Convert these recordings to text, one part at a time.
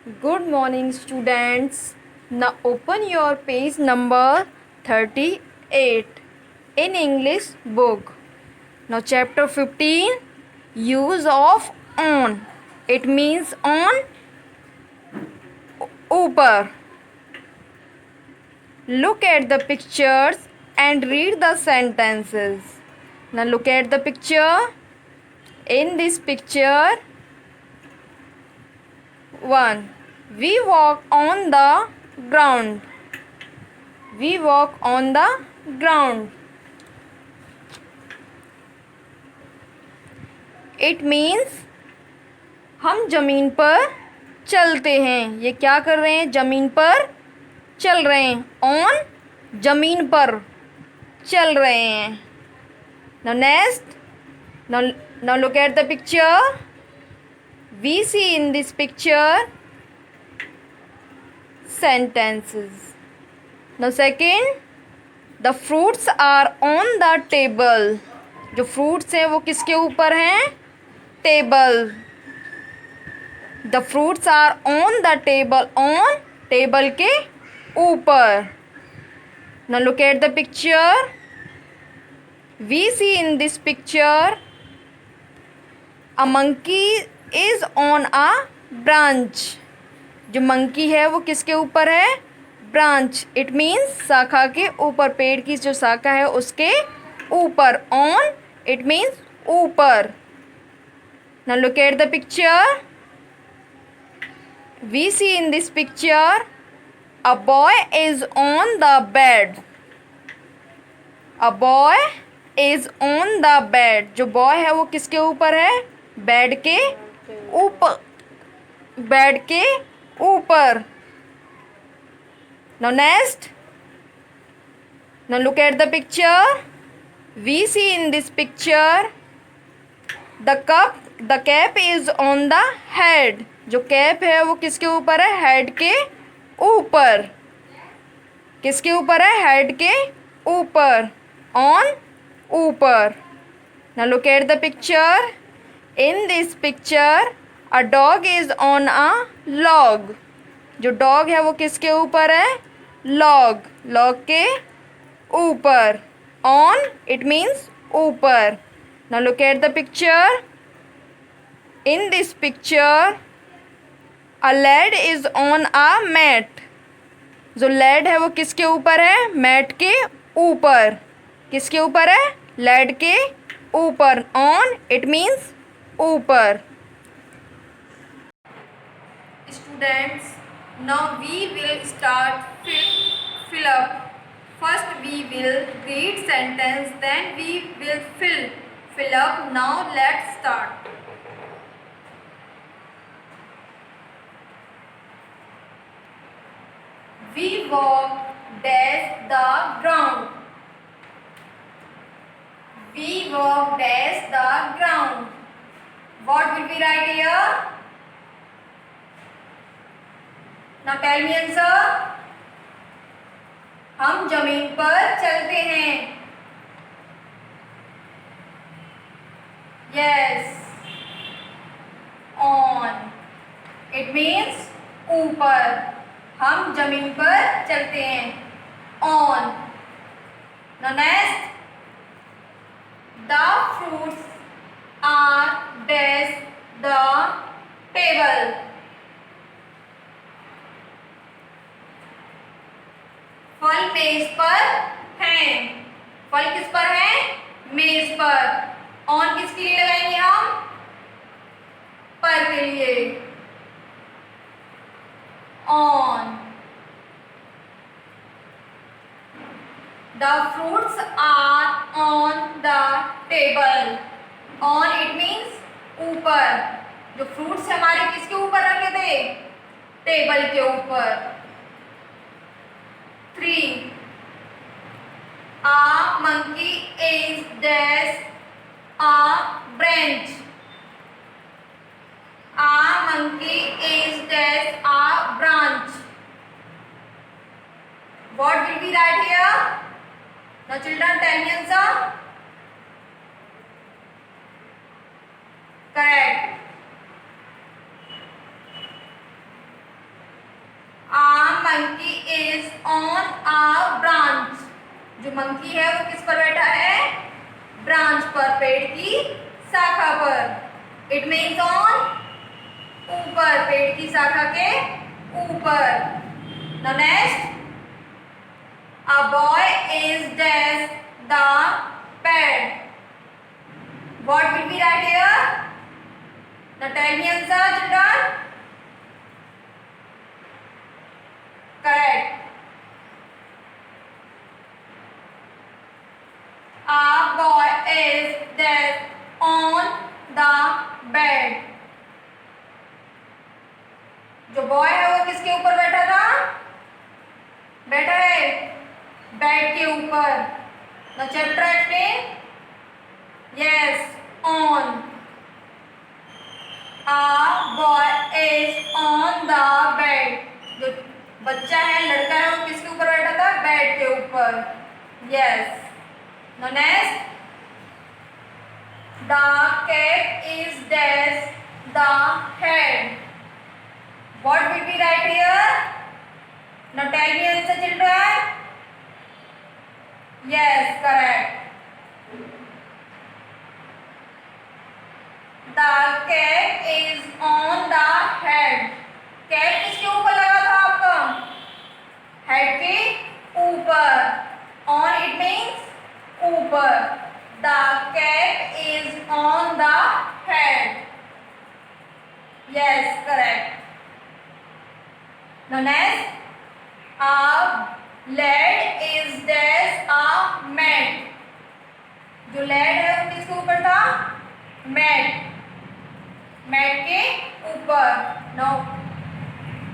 Good morning, students. Now open your page number 38 in English book. Now chapter 15, use of on. It means on, ऊपर. Look at the pictures and read the sentences. Now look at the picture. In this picture, 1. We walk on the ground. We walk on the ground. It means हम ज़मीन पर चलते हैं. ये क्या कर रहे हैं? ज़मीन पर चल रहे हैं. ऑन, ज़मीन पर चल रहे हैं. Now next, now look at the picture. We see in this picture sentences. Now second, the fruits are on the table. जो fruits हैं वो किसके ऊपर हैं? Table. The fruits are on the table. On, table के ऊपर. Now look at the picture. We see in this picture a monkey is on a branch. जो monkey है वो किसके ऊपर है? Branch. It means शाखा के ऊपर. पेड़ की जो शाखा है उसके ऊपर. On, it means ऊपर. Now look at the picture. We see in this picture a boy is on the bed. A boy is on the bed. जो boy है वो किसके ऊपर है? Bed के ऊपर. Bed के ऊपर. Now next. Now look at the picture. We see in this picture the cap is on the head. जो कैप है वो किसके ऊपर है? हेड के ऊपर. किसके ऊपर है? हेड के ऊपर. ऑन, ऊपर. Now look at the picture. In this picture a dog is on a log. जो डॉग है वो किसके ऊपर है? लॉग. लॉग के ऊपर. ऑन, इट मीन्स ऊपर. Now look at the picture. In this picture a lad is on a mat. जो lad है वो किसके ऊपर है? मैट के ऊपर. किसके ऊपर है? lad के ऊपर. On, it means ऊपर. Students, now we will start fill up. First we will read sentence, then we will fill up. Now let's start. We walk dash the ground. We walk dash the ground. What will we write here? Now tell me answer. हम जमीन पर चलते हैं. Yes. On. It means ऊपर. हम जमीन पर चलते हैं. On. Now next. The fruits are dash the table. फल मेज पर हैं. फल किस पर हैं? मेज पर. ऑन किसके लिए लगाएंगे हम? पर के लिए. On. The fruits are on the table. On, it means ऊपर. जो fruits हमारे किसके ऊपर रखे थे? टेबल के ऊपर. 3. A monkey is dash a branch. A monkey is dash a branch. What will we write here? Now children, tell me answer. Correct. monkey is on a branch. जो monkey है वो किस पर बैठा है? branch पर, पेड़ की शाखा पर. It means on, ऊपर, पेड़ की शाखा के ऊपर. Now next, a boy is dash the pad. What will be right here? Now tell me answer, children. Correct. A boy is there on the bed. जो बॉय है वो किसके ऊपर बैठा था? बैठा है बेड के ऊपर. Now chapter explain. Yes, on. A boy is on the bed. जो बच्चा है, लड़का है, वो किसके ऊपर बैठा था? बेड के ऊपर. Yes. Now next, the cat is dash the head. What will be right here? Now tell me answer, children. Yes, correct. The cat is on the head. Cat किसके ऊपर लगा था आपका? हेड के ऊपर. On it means ऊपर. The cat is on the head. Yes, correct. Now next, a lad is dash a mat. जो lad है वो किसके ऊपर था? mat. mat के ऊपर. Now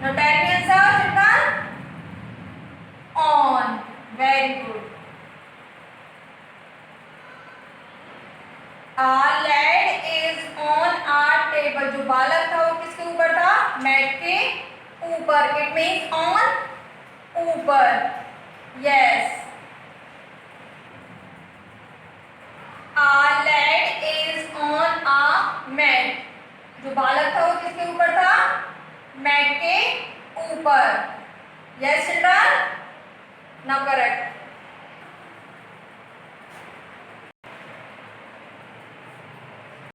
tell me answer, children. On. Very good. A lad is on a table. जो बालक था वो किसके ऊपर था? मैट के ऊपर. It means on, ऊपर. Yes. A lad is on a mat. जो बालक था वो किसके ऊपर था? मैट के ऊपर. Yes, children. Now correct.